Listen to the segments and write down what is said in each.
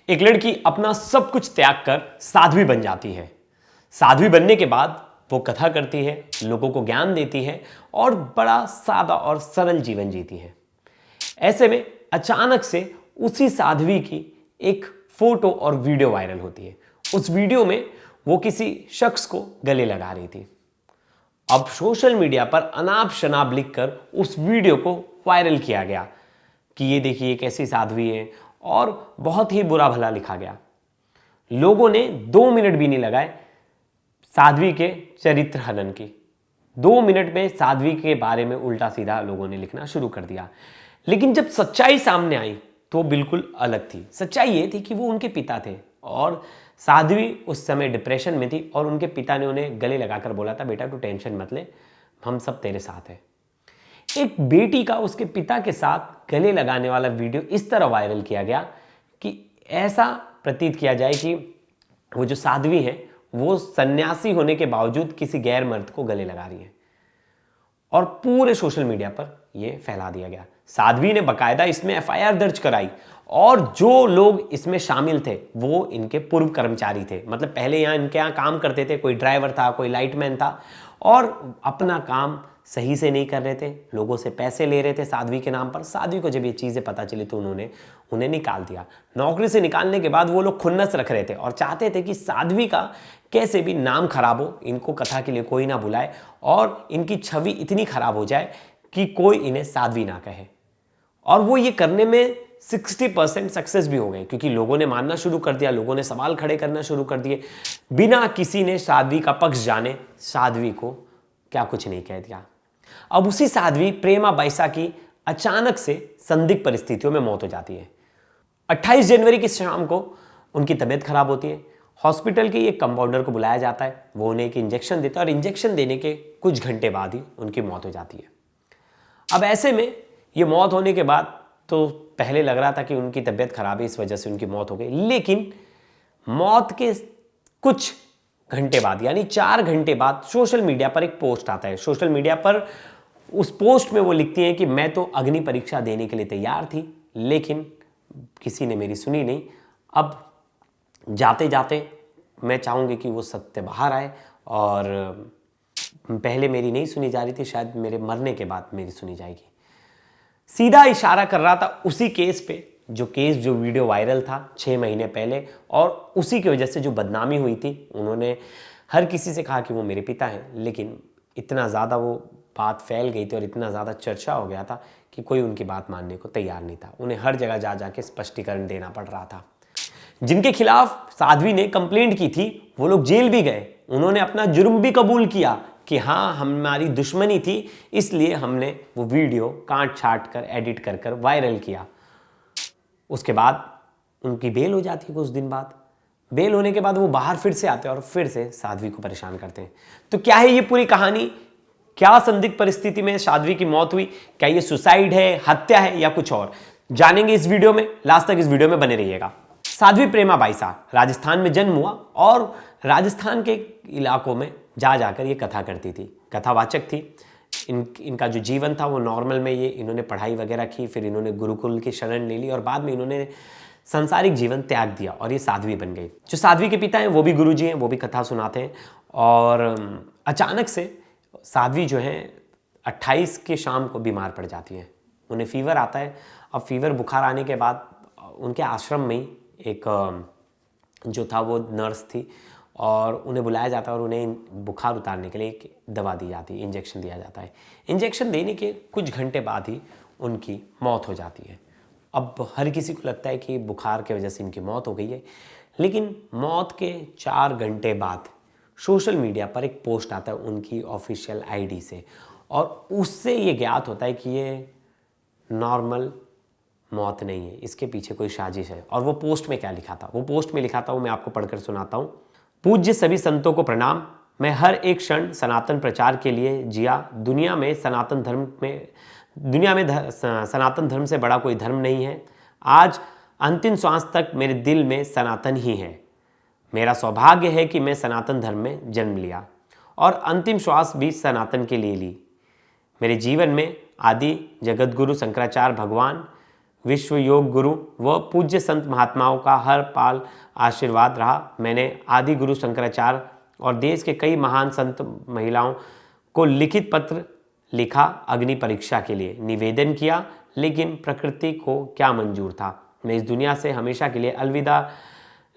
एक लड़की अपना सब कुछ त्याग कर साध्वी बन जाती है। साध्वी बनने के बाद वो कथा करती है, लोगों को ज्ञान देती है और बड़ा सादा और सरल जीवन जीती है। ऐसे में अचानक से उसी साध्वी की एक फोटो और वीडियो वायरल होती है। उस वीडियो में वो किसी शख्स को गले लगा रही थी। अब सोशल मीडिया पर अनाप शनाप लिखकर उस वीडियो को वायरल किया गया कि ये देखिए कैसी साध्वी है, और बहुत ही बुरा भला लिखा गया। लोगों ने 2 मिनट भी नहीं लगाए साध्वी के चरित्र हनन की। 2 मिनट में साध्वी के बारे में उल्टा सीधा लोगों ने लिखना शुरू कर दिया। लेकिन जब सच्चाई सामने आई तो बिल्कुल अलग थी। सच्चाई ये थी कि वो उनके पिता थे और साध्वी उस समय डिप्रेशन में थी और उनके पिता ने उन्हें गले लगाकर बोला था, बेटा तू टेंशन मत ले, हम सब तेरे साथ हैं। एक बेटी का उसके पिता के साथ गले लगाने वाला वीडियो इस तरह वायरल किया गया कि ऐसा प्रतीत किया जाए कि वो जो साध्वी है वो सन्यासी होने के बावजूद किसी गैर मर्द को गले लगा रही है, और पूरे सोशल मीडिया पर यह फैला दिया गया। साध्वी ने बकायदा इसमें एफआईआर दर्ज कराई, और जो लोग इसमें शामिल थे वो इनके पूर्व कर्मचारी थे। मतलब पहले इनके यहाँ काम करते थे, कोई ड्राइवर था, कोई लाइटमैन था, और अपना काम सही से नहीं कर रहे थे, लोगों से पैसे ले रहे थे साध्वी के नाम पर। साध्वी को जब ये चीज़ें पता चली तो उन्होंने उन्हें निकाल दिया। नौकरी से निकालने के बाद वो लोग खुन्नस रख रहे थे और चाहते थे कि साध्वी का कैसे भी नाम खराब हो, इनको कथा के लिए कोई ना बुलाए और इनकी छवि इतनी खराब हो जाए कि कोई इन्हें साध्वी ना कहे। और वो ये करने में 60% सक्सेस भी हो गए, क्योंकि लोगों ने मानना शुरू कर दिया, लोगों ने सवाल खड़े करना शुरू कर दिए। बिना किसी ने साध्वी का पक्ष जाने साध्वी को क्या कुछ नहीं कह दिया। अब उसी साध्वी प्रेमा बैसा की अचानक से संदिग्ध परिस्थितियों में मौत हो जाती है। 28 जनवरी की शाम को उनकी तबीयत खराब होती है। हॉस्पिटल के एक कंपाउंडर को बुलाया जाता है, वो उन्हें एक इंजेक्शन देता है और इंजेक्शन देने के कुछ घंटे बाद ही उनकी मौत हो जाती है। अब ऐसे में ये मौत होने के बाद तो पहले लग रहा था कि उनकी तबीयत खराब है, इस वजह से उनकी मौत हो गई। लेकिन मौत के कुछ घंटे बाद, यानी 4 घंटे बाद, सोशल मीडिया पर एक पोस्ट आता है। सोशल मीडिया पर उस पोस्ट में वो लिखती हैं कि मैं तो अग्नि परीक्षा देने के लिए तैयार थी, लेकिन किसी ने मेरी सुनी नहीं। अब जाते जाते मैं चाहूँगी कि वो सत्य बाहर आए, और पहले मेरी नहीं सुनी जा रही थी, शायद मेरे मरने के बाद मेरी सुनी जाएगी। सीधा इशारा कर रहा था उसी केस पे, जो वीडियो वायरल था 6 महीने पहले, और उसी की वजह से जो बदनामी हुई थी। उन्होंने हर किसी से कहा कि वो मेरे पिता हैं, लेकिन इतना ज़्यादा वो बात फैल गई थी और इतना ज़्यादा चर्चा हो गया था कि कोई उनकी बात मानने को तैयार नहीं था। उन्हें हर जगह जा जाके स्पष्टीकरण देना पड़ रहा था। जिनके खिलाफ साध्वी ने कंप्लेंट की थी वो लोग जेल भी गए। उन्होंने अपना जुर्म भी कबूल किया कि हाँ, हमारी दुश्मनी थी, इसलिए हमने वो वीडियो काट छाट कर एडिट कर कर वायरल किया। उसके बाद उनकी बेल हो जाती है। कुछ दिन बाद बेल होने के बाद वो बाहर फिर से आते हैं और फिर से साध्वी को परेशान करते हैं। तो क्या है ये पूरी कहानी? क्या संदिग्ध परिस्थिति में साध्वी की मौत हुई? क्या ये सुसाइड है, हत्या है, या कुछ और? जानेंगे इस वीडियो में। लास्ट तक इस वीडियो में बने रहिएगा। साध्वी प्रेमा बैसा राजस्थान में जन्म हुआ और राजस्थान के इलाकों में जा जाकर ये कथा करती थी, कथावाचक थी। इनका जो जीवन था वो नॉर्मल में, ये इन्होंने पढ़ाई वगैरह की, फिर इन्होंने गुरुकुल की शरण ले ली और बाद में इन्होंने सांसारिक जीवन त्याग दिया और ये साध्वी बन गई। जो साध्वी के पिता हैं वो भी गुरुजी हैं, वो भी कथा सुनाते हैं। और अचानक से साध्वी जो है 28 के शाम को बीमार पड़ जाती हैं। उन्हें फीवर आता है। अब फीवर बुखार आने के बाद उनके आश्रम में ही एक जो था वो नर्स थी, और उन्हें बुलाया जाता है और उन्हें बुखार उतारने के लिए एक दवा दी जाती है, इंजेक्शन दिया जाता है। इंजेक्शन देने के कुछ घंटे बाद ही उनकी मौत हो जाती है। अब हर किसी को लगता है कि बुखार की वजह से इनकी मौत हो गई है, लेकिन मौत के 4 घंटे बाद सोशल मीडिया पर एक पोस्ट आता है उनकी ऑफिशियल आईडी से, और उससे ये ज्ञात होता है कि ये नॉर्मल मौत नहीं है, इसके पीछे कोई साजिश है। और वो पोस्ट में क्या लिखा था? वो पोस्ट में लिखा था, वो मैं आपको पढ़कर सुनाता हूँ। पूज्य सभी संतों को प्रणाम। मैं हर एक क्षण सनातन प्रचार के लिए जिया। दुनिया में सनातन धर्म से बड़ा कोई धर्म नहीं है। आज अंतिम श्वास तक मेरे दिल में सनातन ही है। मेरा सौभाग्य है कि मैं सनातन धर्म में जन्म लिया और अंतिम श्वास भी सनातन के लिए ली। मेरे जीवन में आदि जगतगुरु शंकराचार्य भगवान, विश्व योग गुरु व पूज्य संत महात्माओं का हर पाल आशीर्वाद रहा। मैंने आदि गुरु शंकराचार्य और देश के कई महान संत महिलाओं को लिखित पत्र लिखा, अग्नि परीक्षा के लिए निवेदन किया, लेकिन प्रकृति को क्या मंजूर था। मैं इस दुनिया से हमेशा के लिए अलविदा,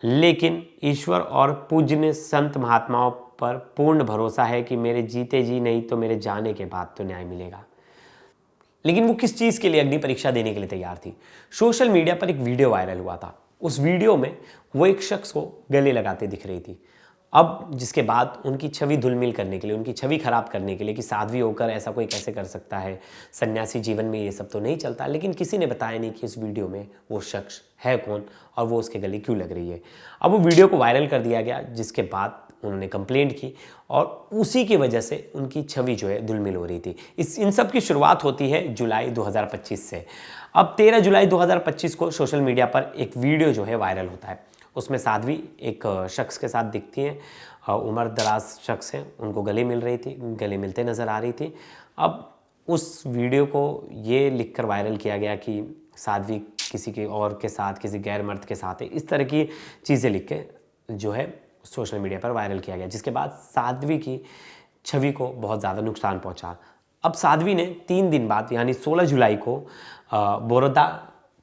लेकिन ईश्वर और पूज्य संत महात्माओं पर पूर्ण भरोसा है कि मेरे जीते जी नहीं तो मेरे जाने के बाद तो न्याय मिलेगा। लेकिन वो किस चीज़ के लिए अग्नि परीक्षा देने के लिए तैयार थी? सोशल मीडिया पर एक वीडियो वायरल हुआ था। उस वीडियो में वो एक शख्स को गले लगाते दिख रही थी। अब जिसके बाद उनकी छवि धुलमिल करने के लिए, उनकी छवि खराब करने के लिए कि साध्वी होकर ऐसा कोई कैसे कर सकता है, सन्यासी जीवन में ये सब तो नहीं चलता। लेकिन किसी ने बताया नहीं कि उस वीडियो में वो शख्स है कौन और वो उसके गले क्यों लग रही है। अब वो वीडियो को वायरल कर दिया गया, जिसके बाद उन्होंने कंप्लेंट की और उसी की वजह से उनकी छवि जो है धुलमिल हो रही थी। इन सब की शुरुआत होती है जुलाई 2025 से। अब 13 जुलाई 2025 को सोशल मीडिया पर एक वीडियो जो है वायरल होता है। उसमें साध्वी एक शख्स के साथ दिखती हैं, उम्र दराज शख्स हैं, उनको गले मिल रही थी, गले मिलते नज़र आ रही थी। अब उस वीडियो को ये लिखकर वायरल किया गया कि साध्वी किसी के और के साथ, किसी गैर मर्द के साथ है, इस तरह की चीज़ें लिख के जो है सोशल मीडिया पर वायरल किया गया, जिसके बाद साध्वी की छवि को बहुत ज़्यादा नुकसान पहुंचा। अब साध्वी ने 3 दिन बाद यानी 16 जुलाई को बोरदा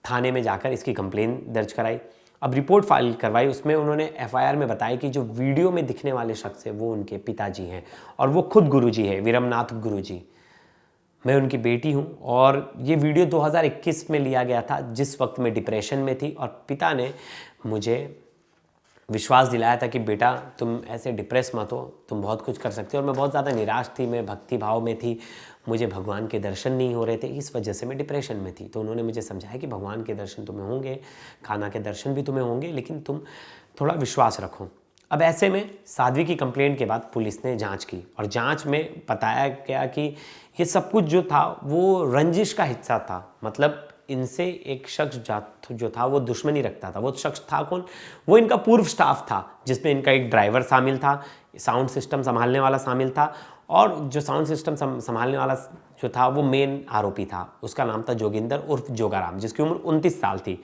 थाने में जाकर इसकी कंप्लेन दर्ज कराई। अब रिपोर्ट फाइल करवाई। उसमें उन्होंने एफआईआर में बताया कि जो वीडियो में दिखने वाले शख्स है वो उनके पिताजी हैं और वो खुद गुरुजी है, विरमनाथ गुरुजी। मैं उनकी बेटी हूँ और ये वीडियो 2021 में लिया गया था, जिस वक्त मैं डिप्रेशन में थी और पिता ने मुझे विश्वास दिलाया था कि बेटा तुम ऐसे डिप्रेस मत हो, तुम बहुत कुछ कर सकते हो। और मैं बहुत ज़्यादा निराश थी, मैं भक्ति भाव में थी, मुझे भगवान के दर्शन नहीं हो रहे थे, इस वजह से मैं डिप्रेशन में थी। तो उन्होंने मुझे समझाया कि भगवान के दर्शन तुम्हें होंगे, खाना के दर्शन भी तुम्हें होंगे, लेकिन तुम थोड़ा विश्वास रखो। अब ऐसे में साध्वी की कंप्लेंट के बाद पुलिस ने जांच की और जांच में बताया गया कि ये सब कुछ जो था वो रंजिश का हिस्सा था। मतलब इनसे एक शख्स जो था वो दुश्मनी रखता था। वो शख्स था कौन? वो इनका पूर्व स्टाफ था, जिसमें इनका एक ड्राइवर शामिल था, साउंड सिस्टम संभालने वाला शामिल था और जो साउंड सिस्टम संभालने वाला जो था वो मेन आरोपी था। उसका नाम था जोगिंदर उर्फ जोगाराम, जिसकी उम्र 29 साल थी।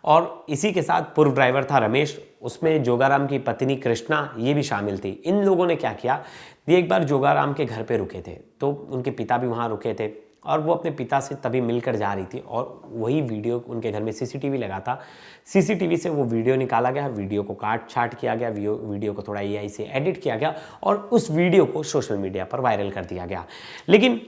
और इसी के साथ पूर्व ड्राइवर था रमेश, उसमें जोगाराम की पत्नी कृष्णा ये भी शामिल थी। इन लोगों ने क्या किया, ये एक बार जोगाराम के घर पे रुके थे, तो उनके पिता भी वहाँ रुके थे और वो अपने पिता से तभी मिलकर जा रही थी और वही वीडियो, उनके घर में सीसीटीवी लगा था, सीसीटीवी से वो वीडियो निकाला गया, वीडियो को काट छाट किया गया, वीडियो को थोड़ा एआई से एडिट किया गया और उस वीडियो को सोशल मीडिया पर वायरल कर दिया गया। लेकिन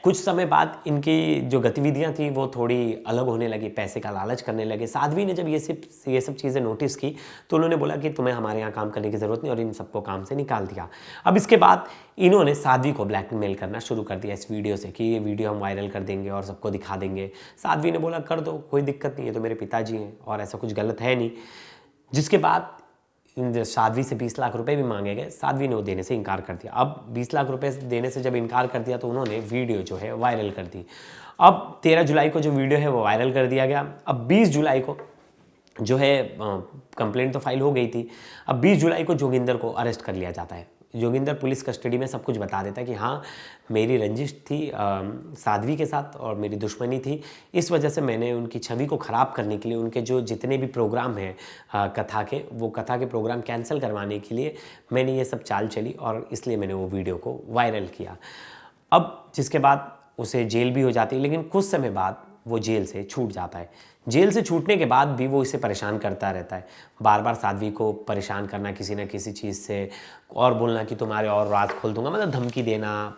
कुछ समय बाद इनकी जो गतिविधियां थी वो थोड़ी अलग होने लगी, पैसे का लालच करने लगे। साध्वी ने जब ये सब चीज़ें नोटिस की तो उन्होंने बोला कि तुम्हें हमारे यहाँ काम करने की ज़रूरत नहीं और इन सबको काम से निकाल दिया। अब इसके बाद इन्होंने साध्वी को ब्लैकमेल करना शुरू कर दिया इस वीडियो से कि ये वीडियो हम वायरल कर देंगे और सबको दिखा देंगे। साध्वी ने बोला कर दो, कोई दिक्कत नहीं है, तो मेरे पिताजी हैं और ऐसा कुछ गलत है नहीं। जिसके बाद साध्वी से 20 लाख रुपए भी मांगे गए, साध्वी ने वो देने से इनकार कर दिया। अब 20 लाख रुपए देने से जब इनकार कर दिया तो उन्होंने वीडियो जो है वायरल कर दी। अब 13 जुलाई को जो वीडियो है वो वायरल कर दिया गया। अब 20 जुलाई को जो है कंप्लेंट तो फाइल हो गई थी। अब 20 जुलाई को जोगिंदर को अरेस्ट कर लिया जाता है। जोगिंदर पुलिस कस्टडी में सब कुछ बता देता है कि हाँ मेरी रंजिश थी साध्वी के साथ और मेरी दुश्मनी थी, इस वजह से मैंने उनकी छवि को ख़राब करने के लिए उनके जो जितने भी प्रोग्राम हैं कथा के, वो कथा के प्रोग्राम कैंसिल करवाने के लिए मैंने ये सब चाल चली और इसलिए मैंने वो वीडियो को वायरल किया। अब जिसके बाद उसे जेल भी हो जाती है, लेकिन कुछ समय बाद वो जेल से छूट जाता है। जेल से छूटने के बाद भी वो इसे परेशान करता रहता है, बार बार साध्वी को परेशान करना किसी न किसी चीज़ से और बोलना कि तुम्हारे और राज खोल दूंगा, मतलब धमकी देना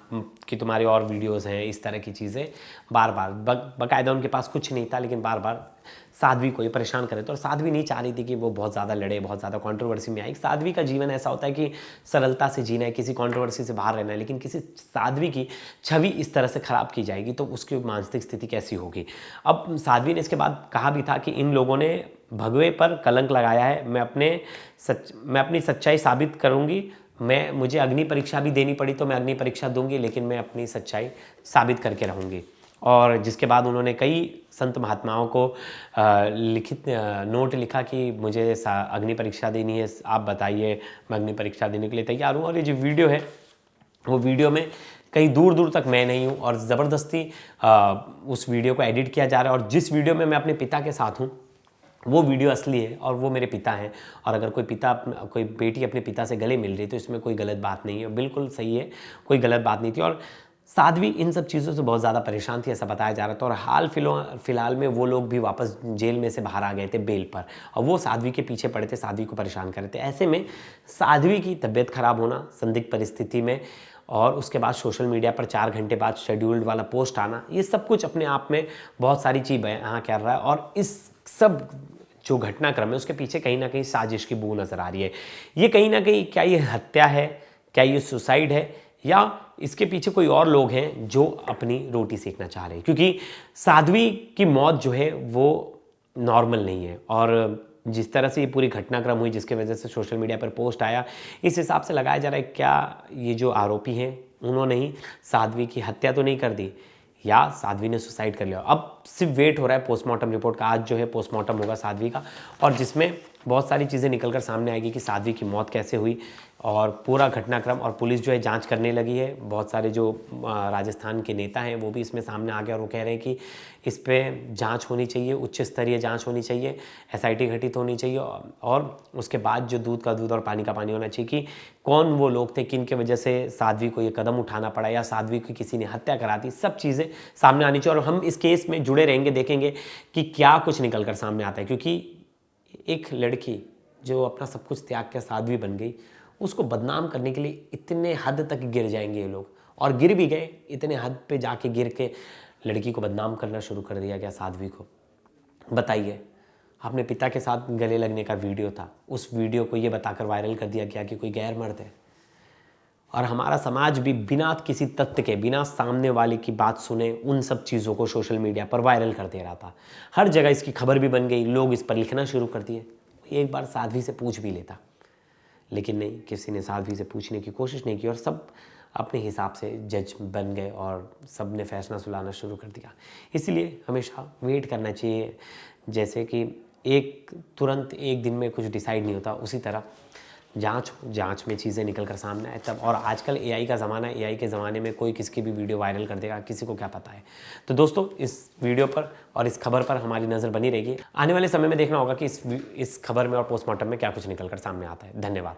कि तुम्हारे और वीडियोस हैं, इस तरह की चीज़ें बार बार। बाकायदा उनके पास कुछ नहीं था, लेकिन बार बार साध्वी को ये परेशान करे। तो और साध्वी नहीं चाह रही थी कि वो बहुत ज़्यादा लड़े, बहुत ज़्यादा कंट्रोवर्सी में आई। साध्वी का जीवन ऐसा होता है कि सरलता से जीना है, किसी कंट्रोवर्सी से बाहर रहना है, लेकिन किसी साध्वी की छवि इस तरह से ख़राब की जाएगी तो उसकी मानसिक स्थिति कैसी होगी। अब साध्वी ने इसके बाद कहा भी था कि इन लोगों ने भगवे पर कलंक लगाया है, मैं अपनी सच्चाई साबित करूँगी, मुझे अग्नि परीक्षा भी देनी पड़ी तो मैं अग्नि परीक्षा दूंगी, लेकिन मैं अपनी सच्चाई साबित करके रहूँगी। और जिसके बाद उन्होंने कई संत महात्माओं को लिखित नोट लिखा कि मुझे अग्नि परीक्षा देनी है, आप बताइए, मैं अग्नि परीक्षा देने के लिए तैयार हूँ। और ये जो वीडियो है वो वीडियो में कहीं दूर दूर तक मैं नहीं हूँ और ज़बरदस्ती उस वीडियो को एडिट किया जा रहा है। और जिस वीडियो में मैं अपने पिता के साथ हूँ वो वीडियो असली है और वो मेरे पिता हैं। और अगर कोई बेटी अपने पिता से गले मिल रही तो इसमें कोई गलत बात नहीं है, बिल्कुल सही है, कोई गलत बात नहीं थी। और साध्वी इन सब चीज़ों से बहुत ज़्यादा परेशान थी, ऐसा बताया जा रहा था। और हाल फिलहाल में वो लोग भी वापस जेल में से बाहर आ गए थे बेल पर, और वो साध्वी के पीछे पड़े थे, साध्वी को परेशान कर रहे थे। ऐसे में साध्वी की तबीयत खराब होना संदिग्ध परिस्थिति में, और उसके बाद सोशल मीडिया पर 4 घंटे बाद शेड्यूल्ड वाला पोस्ट आना, ये सब कुछ अपने आप में बहुत सारी चीज़ यहाँ कर रहा है। और इस सब जो घटनाक्रम है उसके पीछे कहीं ना कहीं साजिश की बू नज़र आ रही है। ये कहीं ना कहीं, क्या ये हत्या है, क्या ये सुसाइड है, या इसके पीछे कोई और लोग हैं जो अपनी रोटी सेकना चाह रहे हैं? क्योंकि साध्वी की मौत जो है वो नॉर्मल नहीं है, और जिस तरह से ये पूरी घटनाक्रम हुई जिसके वजह से सोशल मीडिया पर पोस्ट आया, इस हिसाब से लगाया जा रहा है क्या ये जो आरोपी हैं उन्होंने ही साध्वी की हत्या तो नहीं कर दी, या साध्वी ने सुसाइड कर लिया। अब सिर्फ वेट हो रहा है पोस्टमार्टम रिपोर्ट का। आज जो है पोस्टमार्टम होगा साध्वी का, और जिसमें बहुत सारी चीज़ें निकलकर सामने आएगी कि साध्वी की मौत कैसे हुई और पूरा घटनाक्रम। और पुलिस जो है जांच करने लगी है। बहुत सारे जो राजस्थान के नेता हैं वो भी इसमें सामने आ गए और वो कह रहे हैं कि इस पर जांच होनी चाहिए, उच्च स्तरीय जांच होनी चाहिए, एसआईटी गठित होनी चाहिए, और उसके बाद जो दूध का दूध और पानी का पानी होना चाहिए कि कौन वो लोग थे, किन की वजह से साध्वी को ये कदम उठाना पड़ा, या साध्वी की किसी ने हत्या करा दी। सब चीज़ें सामने आनी चाहिए, और हम इस केस में जुड़े रहेंगे, देखेंगे कि क्या कुछ निकल कर सामने आता है। क्योंकि एक लड़की जो अपना सब कुछ त्याग कर साध्वी बन गई, उसको बदनाम करने के लिए इतने हद तक गिर जाएंगे ये लोग, और गिर भी गए। इतने हद पे जाके गिर के लड़की को बदनाम करना शुरू कर दिया गया, साध्वी को। बताइए, अपने पिता के साथ गले लगने का वीडियो था, उस वीडियो को ये बताकर वायरल कर दिया गया कि कोई गैर मर्द है। और हमारा समाज भी बिना किसी तथ्य के, बिना सामने वाले की बात सुने उन सब चीज़ों को सोशल मीडिया पर वायरल कर दे रहा था। हर जगह इसकी खबर भी बन गई, लोग इस पर लिखना शुरू कर दिए। एक बार साध्वी से पूछ भी लेता, लेकिन नहीं, किसी ने साध्वी से पूछने की कोशिश नहीं की, और सब अपने हिसाब से जज बन गए और सब ने फैसला सुनाना शुरू कर दिया। इसलिए हमेशा वेट करना चाहिए। जैसे कि तुरंत एक दिन में कुछ डिसाइड नहीं होता, उसी तरह जांच में चीज़ें निकल कर सामने आए तब। और आजकल एआई का ज़माना है, एआई के ज़माने में कोई किसी की भी वीडियो वायरल कर देगा, किसी को क्या पता है। तो दोस्तों, इस वीडियो पर और इस खबर पर हमारी नज़र बनी रहेगी। आने वाले समय में देखना होगा कि इस खबर में और पोस्टमार्टम में क्या कुछ निकल कर सामने आता है। धन्यवाद।